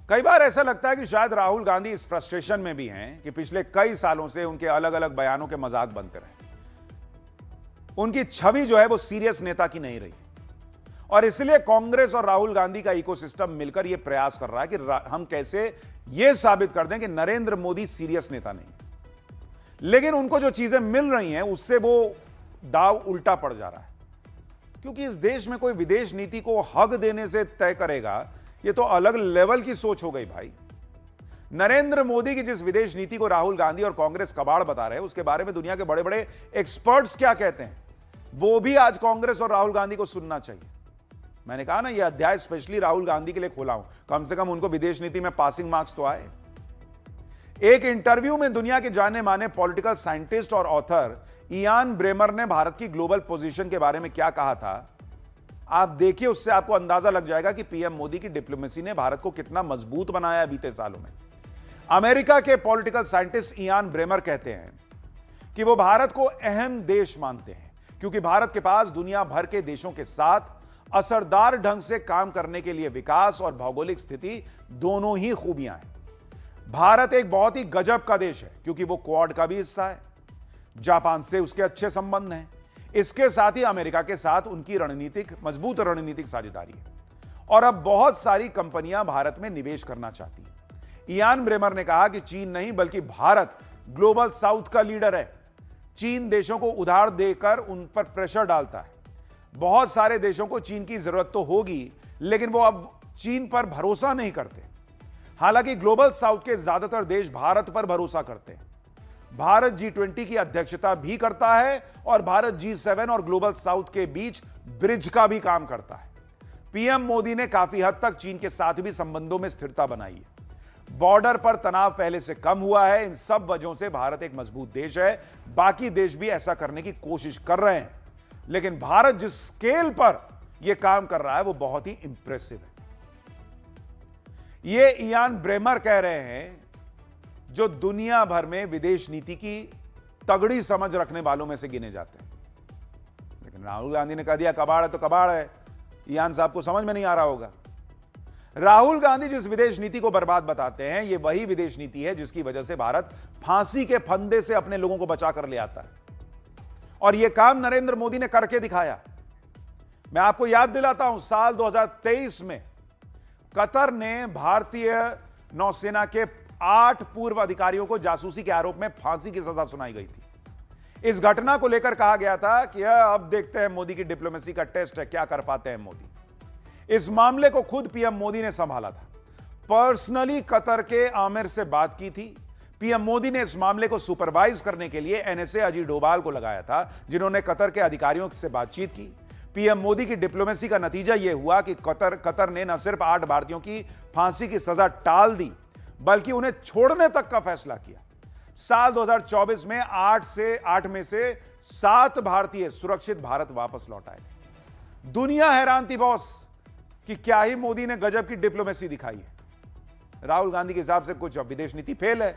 कई बार ऐसा लगता है कि शायद राहुल गांधी इस फ्रस्ट्रेशन में भी हैं कि पिछले कई सालों से उनके अलग अलग बयानों के मजाक बनते रहे। उनकी छवि जो है वो सीरियस नेता की नहीं रही और इसलिए कांग्रेस और राहुल गांधी का इकोसिस्टम मिलकर यह प्रयास कर रहा है कि हम कैसे यह साबित कर दें कि नरेंद्र मोदी सीरियस नेता नहीं। लेकिन उनको जो चीजें मिल रही हैं उससे वो दाव उल्टा पड़ जा रहा है, क्योंकि इस देश में कोई विदेश नीति को हक देने से तय करेगा, ये तो अलग लेवल की सोच हो गई भाई। नरेंद्र मोदी की जिस विदेश नीति को राहुल गांधी और कांग्रेस कबाड़ बता रहे हैं, उसके बारे में दुनिया के बड़े बड़े एक्सपर्ट्स क्या कहते हैं, वो भी आज कांग्रेस और राहुल गांधी को सुनना चाहिए। मैंने कहा ना, यह अध्याय स्पेशली राहुल गांधी के लिए खोला हूं, कम से कम उनको विदेश नीति में पासिंग मार्क्स तो आए। एक इंटरव्यू में दुनिया के जाने माने पॉलिटिकल साइंटिस्ट और ऑथर इयान ब्रेमर ने भारत की ग्लोबल पोजीशन के बारे में क्या कहा था, आप देखिए, उससे आपको अंदाजा लग जाएगा कि पीएम मोदी की डिप्लोमेसी ने भारत को कितना मजबूत बनाया है बीते सालों में। अमेरिका के पॉलिटिकल साइंटिस्ट इयान ब्रेमर कहते हैं कि वो भारत को अहम देश मानते हैं क्योंकि भारत के पास दुनिया भर के देशों के साथ असरदार ढंग से काम करने के लिए विकास और भौगोलिक स्थिति दोनों ही खूबियां हैं। भारत एक बहुत ही गजब का देश है क्योंकि वो क्वाड का भी हिस्सा है, जापान से उसके अच्छे संबंध हैं, इसके साथ ही अमेरिका के साथ उनकी मजबूत रणनीतिक साझेदारी है और अब बहुत सारी कंपनियां भारत में निवेश करना चाहती हैं। इयान ब्रेमर ने कहा कि चीन नहीं बल्कि भारत ग्लोबल साउथ का लीडर है। चीन देशों को उधार देकर उन पर प्रेशर डालता है। बहुत सारे देशों को चीन की जरूरत तो होगी, लेकिन वो अब चीन पर भरोसा नहीं करते। हालांकि ग्लोबल साउथ के ज्यादातर देश भारत पर भरोसा करते हैं। भारत G20 की अध्यक्षता भी करता है और भारत G7 और ग्लोबल साउथ के बीच ब्रिज का भी काम करता है। पीएम मोदी ने काफी हद तक चीन के साथ भी संबंधों में स्थिरता बनाई है। बॉर्डर पर तनाव पहले से कम हुआ है। इन सब वजहों से भारत एक मजबूत देश है। बाकी देश भी ऐसा करने की कोशिश कर रहे हैं, लेकिन भारत जिस स्केल पर यह काम कर रहा है वो बहुत ही इंप्रेसिव है। ये इयान ब्रेमर कह रहे हैं जो दुनिया भर में विदेश नीति की तगड़ी समझ रखने वालों में से गिने जाते हैं। लेकिन राहुल गांधी ने कह दिया कबाड़ है तो कबाड़ है। इयान साहब को समझ में नहीं आ रहा होगा। राहुल गांधी जिस विदेश नीति को बर्बाद बताते हैं, यह वही विदेश नीति है जिसकी वजह से भारत फांसी के फंदे से अपने लोगों को बचा कर ले आता है और यह काम नरेंद्र मोदी ने करके दिखाया। मैं आपको याद दिलाता हूं, साल 2023 में कतर ने भारतीय नौसेना के 8 पूर्व अधिकारियों को जासूसी के आरोप में फांसी की सजा सुनाई गई थी। इस घटना को लेकर कहा गया था कि अब देखते हैं मोदी की डिप्लोमेसी का टेस्ट है, क्या कर पाते हैं मोदी। इस मामले को खुद पीएम मोदी ने संभाला था। पर्सनली कतर के आमिर से बात की थी। पीएम मोदी ने इस मामले को सुपरवाइज करने के लिए एनएसए अजीत डोभाल को लगाया था, जिन्होंने कतर के अधिकारियों से बातचीत की। पीएम मोदी की डिप्लोमेसी का नतीजा यह हुआ कि कतर ने न सिर्फ 8 भारतीयों की फांसी की सजा टाल दी, बल्कि उन्हें छोड़ने तक का फैसला किया। साल 2024 में 8 में से 7 भारतीय सुरक्षित भारत वापस लौट आए थे। दुनिया हैरान थी बॉस कि क्या ही मोदी ने गजब की डिप्लोमेसी दिखाई है। राहुल गांधी के हिसाब से कुछ अब विदेश नीति फेल है।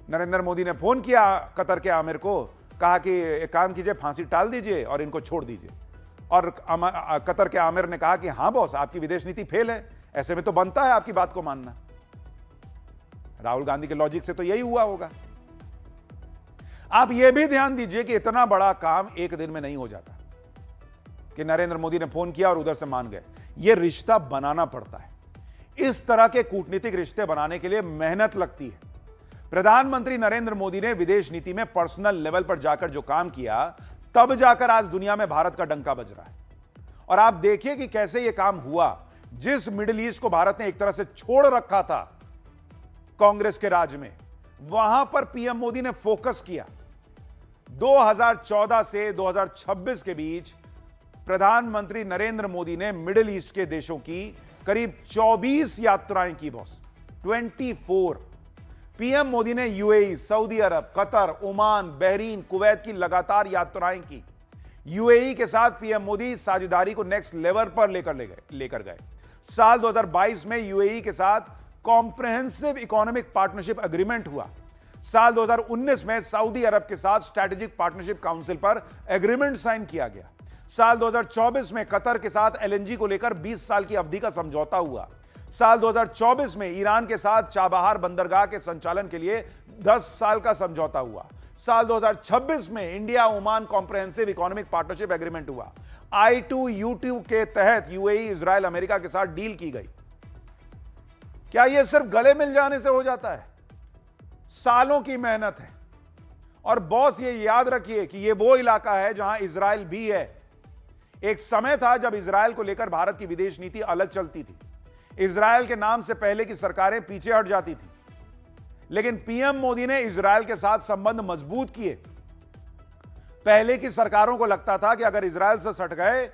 नरेंद्र मोदी ने फोन किया कतर के आमिर को, कहा कि एक काम कीजिए, फांसी टाल दीजिए और इनको छोड़ दीजिए। और कतर के आमिर ने कहा कि हां बॉस, आपकी विदेश नीति फेल है, ऐसे में तो बनता है आपकी बात को मानना। राहुल गांधी के लॉजिक से तो यही हुआ होगा। आप यह भी ध्यान दीजिए कि इतना बड़ा काम एक दिन में नहीं हो जाता कि नरेंद्र मोदी ने फोन किया और उधर से मान गए। यह रिश्ता बनाना पड़ता है। इस तरह के कूटनीतिक रिश्ते बनाने के लिए मेहनत लगती है। प्रधानमंत्री नरेंद्र मोदी ने विदेश नीति में पर्सनल लेवल पर जाकर जो काम किया, तब जाकर आज दुनिया में भारत का डंका बज रहा है। और आप देखिए कि कैसे यह काम हुआ। जिस मिडिल ईस्ट को भारत ने एक तरह से छोड़ रखा था कांग्रेस के राज में, वहां पर पीएम मोदी ने फोकस किया। 2014 से 2026 के बीच प्रधानमंत्री नरेंद्र मोदी ने मिडिल ईस्ट के देशों की करीब 24 यात्राएं की बॉस, 24। पीएम मोदी ने यूएई, सऊदी अरब, कतर, ओमान, बहरीन, कुवैत की लगातार यात्राएं की। यूएई के साथ पीएम मोदी साझेदारी को नेक्स्ट लेवल पर लेकर गए। साल 2022 में यूएई के साथ कॉम्प्रिहेंसिव इकोनॉमिक पार्टनरशिप एग्रीमेंट हुआ। साल 2019 में सऊदी अरब के साथ स्ट्रैटेजिक पार्टनरशिप काउंसिल पर एग्रीमेंट साइन किया गया। साल 2024 में कतर के साथ एलएनजी को लेकर 20 साल की अवधि का समझौता हुआ। साल 2024 में ईरान के साथ चाबहार बंदरगाह के संचालन के लिए 10 साल का समझौता हुआ। साल 2026 में India Oman comprehensive economic partnership agreement हुआ। I2U2 के तहत यूएई, इजराइल, अमेरिका के साथ डील की गई। क्या यह सिर्फ गले मिल जाने से हो जाता है? सालों की मेहनत है। और बॉस, ये याद रखिए कि यह वो इलाका है जहां इजराइल भी है। एक समय था जब इजराइल को लेकर भारत की विदेश नीति अलग चलती थी। इजराइल के नाम से पहले की सरकारें पीछे हट जाती थी, लेकिन पीएम मोदी ने इजराइल के साथ संबंध मजबूत किए। पहले की सरकारों को लगता था कि अगर इजराइल से सट गए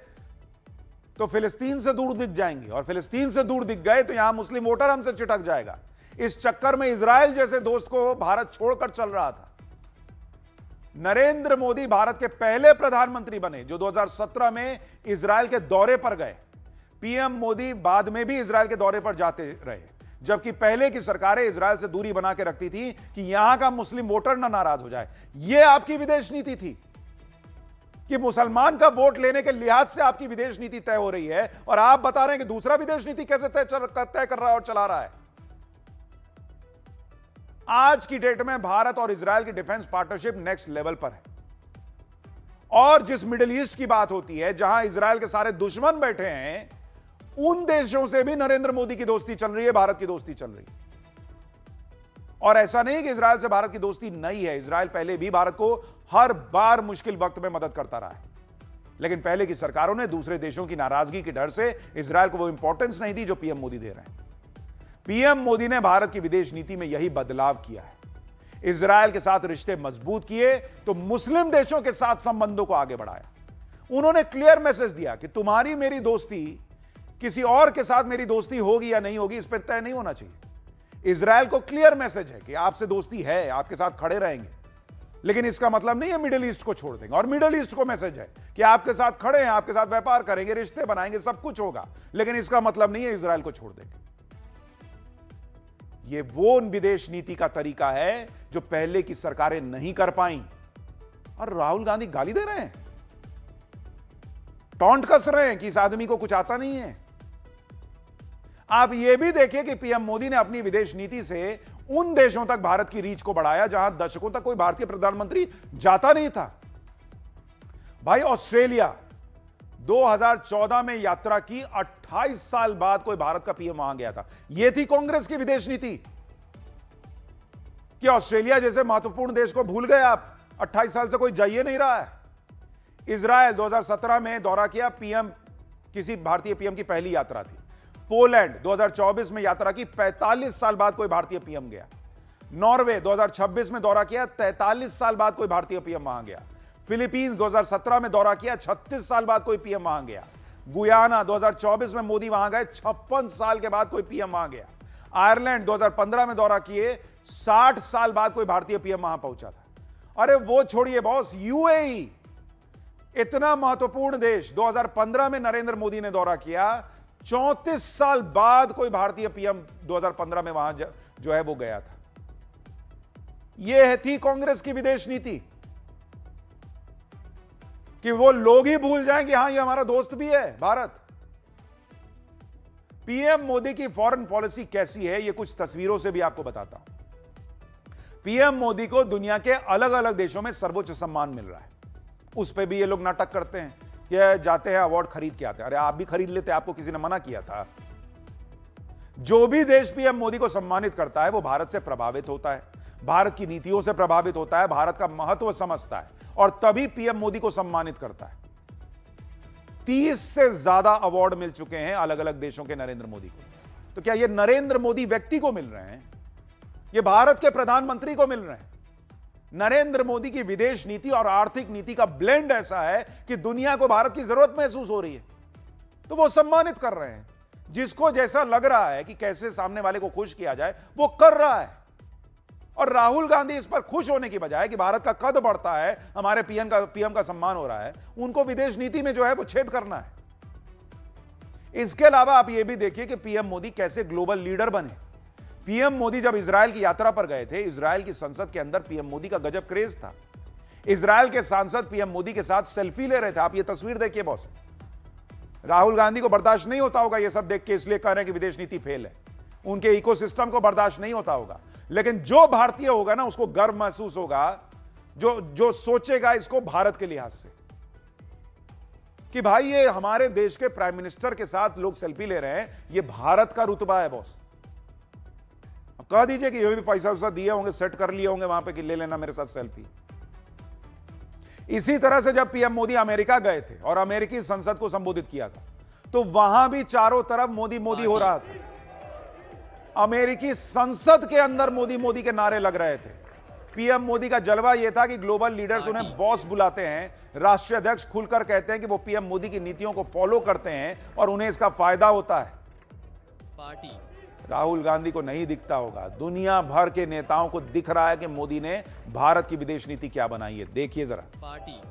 तो फिलिस्तीन से दूर दिख जाएंगे, और फिलिस्तीन से दूर दिख गए तो यहां मुस्लिम वोटर हमसे चिटक जाएगा। इस चक्कर में इजराइल जैसे दोस्त को भारत छोड़कर चल रहा था। नरेंद्र मोदी भारत के पहले प्रधानमंत्री बने जो 2017 में इजराइल के दौरे पर गए। पीएम मोदी बाद में भी इजराइल के दौरे पर जाते रहे, जबकि पहले की सरकारें इजराइल से दूरी बना के रखती थी कि यहां का मुस्लिम वोटर ना नाराज हो जाए। यह आपकी विदेश नीति थी कि मुसलमान का वोट लेने के लिहाज से आपकी विदेश नीति तय हो रही है, और आप बता रहे हैं कि दूसरा विदेश नीति कैसे तय कर रहा है और चला रहा है। आज की डेट में भारत और इजराइल की डिफेंस पार्टनरशिप नेक्स्ट लेवल पर है। और जिस मिडिल ईस्ट की बात होती है, जहां इजराइल के सारे दुश्मन बैठे हैं, उन देशों से भी नरेंद्र मोदी की दोस्ती चल रही है, भारत की दोस्ती चल रही है। और ऐसा नहीं कि इजराइल से भारत की दोस्ती नहीं है। इजराइल पहले भी भारत को हर बार मुश्किल वक्त में मदद करता रहा है, लेकिन पहले की सरकारों ने दूसरे देशों की नाराजगी के डर से इजराइल को वो इंपॉर्टेंस नहीं दी जो पीएम मोदी दे रहे हैं। पीएम मोदी ने भारत की विदेश नीति में यही बदलाव किया है। इजराइल के साथ रिश्ते मजबूत किए तो मुस्लिम देशों के साथ संबंधों को आगे बढ़ाया। उन्होंने क्लियर मैसेज दिया कि तुम्हारी मेरी दोस्ती, किसी और के साथ मेरी दोस्ती होगी या नहीं होगी, इस पर तय नहीं होना चाहिए। इजराइल को क्लियर मैसेज है कि आपसे दोस्ती है, आपके साथ खड़े रहेंगे, लेकिन इसका मतलब नहीं है मिडिल ईस्ट को छोड़ देंगे। और मिडिल ईस्ट को मैसेज है कि आपके साथ खड़े हैं, आपके साथ व्यापार करेंगे, रिश्ते बनाएंगे, सब कुछ होगा, लेकिन इसका मतलब नहीं है इजराइल को छोड़ देंगे। यह वो विदेश नीति का तरीका है जो पहले की सरकारें नहीं कर पाई। और राहुल गांधी गाली दे रहे हैं, टॉन्ट कस रहे हैं कि इस आदमी को कुछ आता नहीं है। आप यह भी देखिए कि पीएम मोदी ने अपनी विदेश नीति से उन देशों तक भारत की रीच को बढ़ाया जहां दशकों तक कोई भारतीय प्रधानमंत्री जाता नहीं था। भाई, ऑस्ट्रेलिया 2014 में यात्रा की, 28 साल बाद कोई भारत का पीएम वहां गया था। यह थी कांग्रेस की विदेश नीति कि ऑस्ट्रेलिया जैसे महत्वपूर्ण देश को भूल गए आप, 28 साल से कोई जाइए नहीं रहा है। इजराइल 2017 में दौरा किया, पीएम, किसी भारतीय पीएम की पहली यात्रा थी। पोलैंड 2024 में यात्रा की, 45 साल बाद कोई भारतीय पीएम गया। नॉर्वे 2026 में दौरा किया, 43 साल बाद कोई भारतीय पीएम वहां गया। फिलीपींस 2017 में दौरा किया, 36 साल बाद कोई पीएम वहां गया। गुयाना 2024 में मोदी वहां गए, 56 साल के बाद कोई पीएम वहां गया। आयरलैंड 2015 में दौरा किए, 60 साल बाद कोई भारतीय पीएम वहां पहुंचा था। अरे वो छोड़िए बॉस, यूएई, इतना महत्वपूर्ण देश, 2015 में नरेंद्र मोदी ने दौरा किया, 34 साल बाद कोई भारतीय पीएम 2015 में वहां जो है वो गया था। यह थी कांग्रेस की विदेश नीति कि वो लोग ही भूल जाएं कि हां, ये हमारा दोस्त भी है भारत। पीएम मोदी की फॉरेन पॉलिसी कैसी है, ये कुछ तस्वीरों से भी आपको बताता हूं। पीएम मोदी को दुनिया के अलग अलग देशों में सर्वोच्च सम्मान मिल रहा है। उस पे भी ये लोग नाटक करते हैं कि जाते हैं अवार्ड खरीद के आते हैं। अरे आप भी खरीद लेते, आपको किसी ने मना किया था? जो भी देश पीएम मोदी को सम्मानित करता है वो भारत से प्रभावित होता है, भारत की नीतियों से प्रभावित होता है, भारत का महत्व समझता है, और तभी पीएम मोदी को सम्मानित करता है। 30 से ज्यादा अवार्ड मिल चुके हैं अलग अलग देशों के नरेंद्र मोदी को। तो क्या ये नरेंद्र मोदी व्यक्ति को मिल रहे हैं? ये भारत के प्रधानमंत्री को मिल रहे हैं? नरेंद्र मोदी की विदेश नीति और आर्थिक नीति का ब्लेंड ऐसा है कि दुनिया को भारत की जरूरत महसूस हो रही है, तो वो सम्मानित कर रहे हैं। जिसको जैसा लग रहा है कि कैसे सामने वाले को खुश किया जाए, वो कर रहा है। और राहुल गांधी इस पर खुश होने की बजाय कि भारत का कद बढ़ता है, हमारे पीएम का सम्मान हो रहा है, उनको विदेश नीति में जो है वो छेद करना है। इसके अलावा आप ये भी देखिए कि पीएम मोदी कैसे ग्लोबल लीडर बने। पीएम मोदी जब इजराइल की यात्रा पर गए थे, इजराइल की संसद के अंदर पीएम मोदी का गजब क्रेज था। इजराइल के सांसद पीएम मोदी के साथ सेल्फी ले रहे थे। आप ये तस्वीर देखिए बॉस, राहुल गांधी को बर्दाश्त नहीं होता होगा ये सब देख के, इसलिए कह रहे हैं कि विदेश नीति फेल है। उनके इकोसिस्टम को बर्दाश्त नहीं होता होगा। लेकिन जो भारतीय होगा ना, उसको गर्व महसूस होगा, जो सोचेगा इसको भारत के लिहाज से कि भाई ये हमारे देश के प्राइम मिनिस्टर के साथ लोग सेल्फी ले रहे हैं, ये भारत का रुतबा है बॉस। अब कह दीजिए कि ये भी पैसा वैसा दिए होंगे, सेट कर लिए होंगे वहां पे कि ले लेना मेरे साथ सेल्फी। इसी तरह से जब पीएम मोदी अमेरिका गए थे और अमेरिकी संसद को संबोधित किया था, तो वहां भी चारों तरफ मोदी मोदी हो रहा था। अमेरिकी संसद के अंदर मोदी मोदी के नारे लग रहे थे। पीएम मोदी का जलवा यह था कि ग्लोबल लीडर्स उन्हें बॉस बुलाते हैं, राष्ट्रीय अध्यक्ष खुलकर कहते हैं कि वो पीएम मोदी की नीतियों को फॉलो करते हैं और उन्हें इसका फायदा होता है। पार्टी राहुल गांधी को नहीं दिखता होगा, दुनिया भर के नेताओं को दिख रहा है कि मोदी ने भारत की विदेश नीति क्या बनाई है। देखिए जरा। Party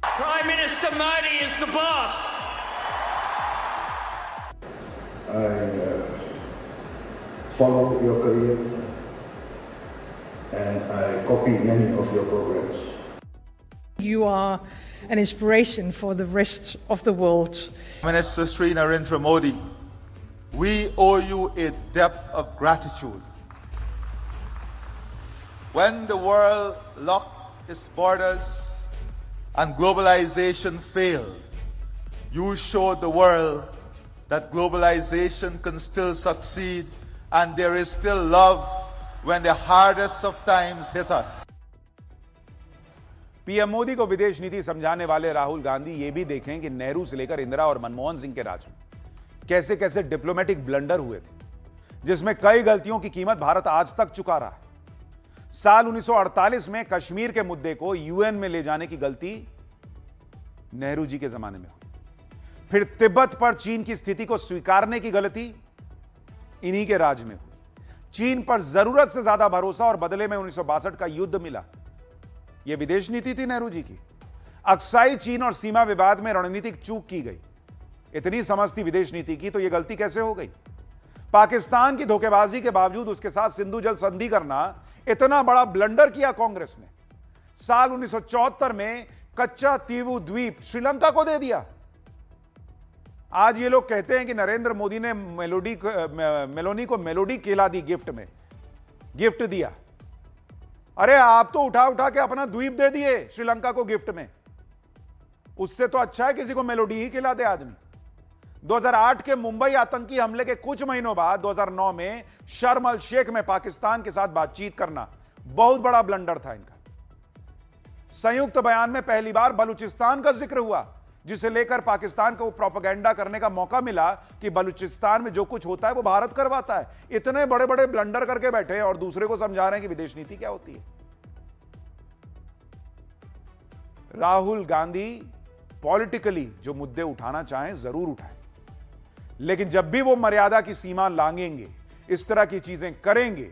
Prime Minister Modi is the boss. I follow your career and I copy many of your programs. You are an inspiration for the rest of the world. Minister Sri Narendra Modi, we owe you a debt of gratitude. When the world locked its borders and globalization failed, you showed the world that globalization can still succeed and there is still love when the hardest of times hit us. PM Modi को विदेश नीति समझाने वाले राहुल गांधी ये भी देखें कि नेहरू से लेकर इंदिरा और मनमोहन सिंह के राज में कैसे कैसे डिप्लोमेटिक ब्लंडर हुए थे, जिसमें कई गलतियों की कीमत भारत आज तक चुका रहा है। साल 1948 में कश्मीर के मुद्दे को यूएन में ले जाने की गलती नेहरू जी के जमाने में हुई। फिर तिब्बत पर चीन की स्थिति को स्वीकारने की गलती इन्हीं के राज में हुई। चीन पर जरूरत से ज्यादा भरोसा और बदले में 1962 का युद्ध मिला। यह विदेश नीति थी नेहरू जी की। अक्साई चीन और सीमा विवाद में रणनीतिक चूक की गई। इतनी समझ थी विदेश नीति की, तो यह गलती कैसे हो गई? पाकिस्तान की धोखेबाजी के बावजूद उसके साथ सिंधु जल संधि करना इतना बड़ा ब्लंडर किया कांग्रेस ने। साल 1974 में कच्चा तीवू द्वीप श्रीलंका को दे दिया। आज ये लोग कहते हैं कि नरेंद्र मोदी ने मेलोनी को मेलोडी खिला दी, गिफ्ट दिया। अरे आप तो उठा उठा के अपना द्वीप दे दिए श्रीलंका को गिफ्ट में। उससे तो अच्छा है किसी को मेलोडी ही खिला दे आदमी। 2008 के मुंबई आतंकी हमले के कुछ महीनों बाद 2009 में शर्म अल शेख में पाकिस्तान के साथ बातचीत करना बहुत बड़ा ब्लंडर था इनका। संयुक्त बयान में पहली बार बलूचिस्तान का जिक्र हुआ, जिसे लेकर पाकिस्तान को प्रोपेगेंडा करने का मौका मिला कि बलूचिस्तान में जो कुछ होता है वो भारत करवाता है। इतने बड़े बड़े ब्लंडर करके बैठे हैं और दूसरे को समझा रहे हैं कि विदेश नीति क्या होती है। राहुल गांधी पॉलिटिकली जो मुद्दे उठाना चाहें जरूर उठाएं, लेकिन जब भी वो मर्यादा की सीमा लांघेंगे, इस तरह की चीजें करेंगे,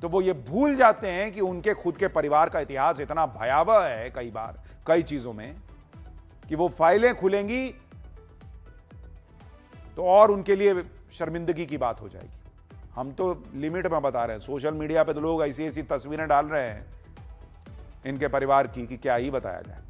तो वो ये भूल जाते हैं कि उनके खुद के परिवार का इतिहास इतना भयावह है कई बार कई चीजों में कि वो फाइलें खुलेंगी तो और उनके लिए शर्मिंदगी की बात हो जाएगी। हम तो लिमिट में बता रहे हैं। सोशल मीडिया पे तो लोग ऐसी ऐसी तस्वीरें डाल रहे हैं इनके परिवार की कि क्या ही बताया जाए।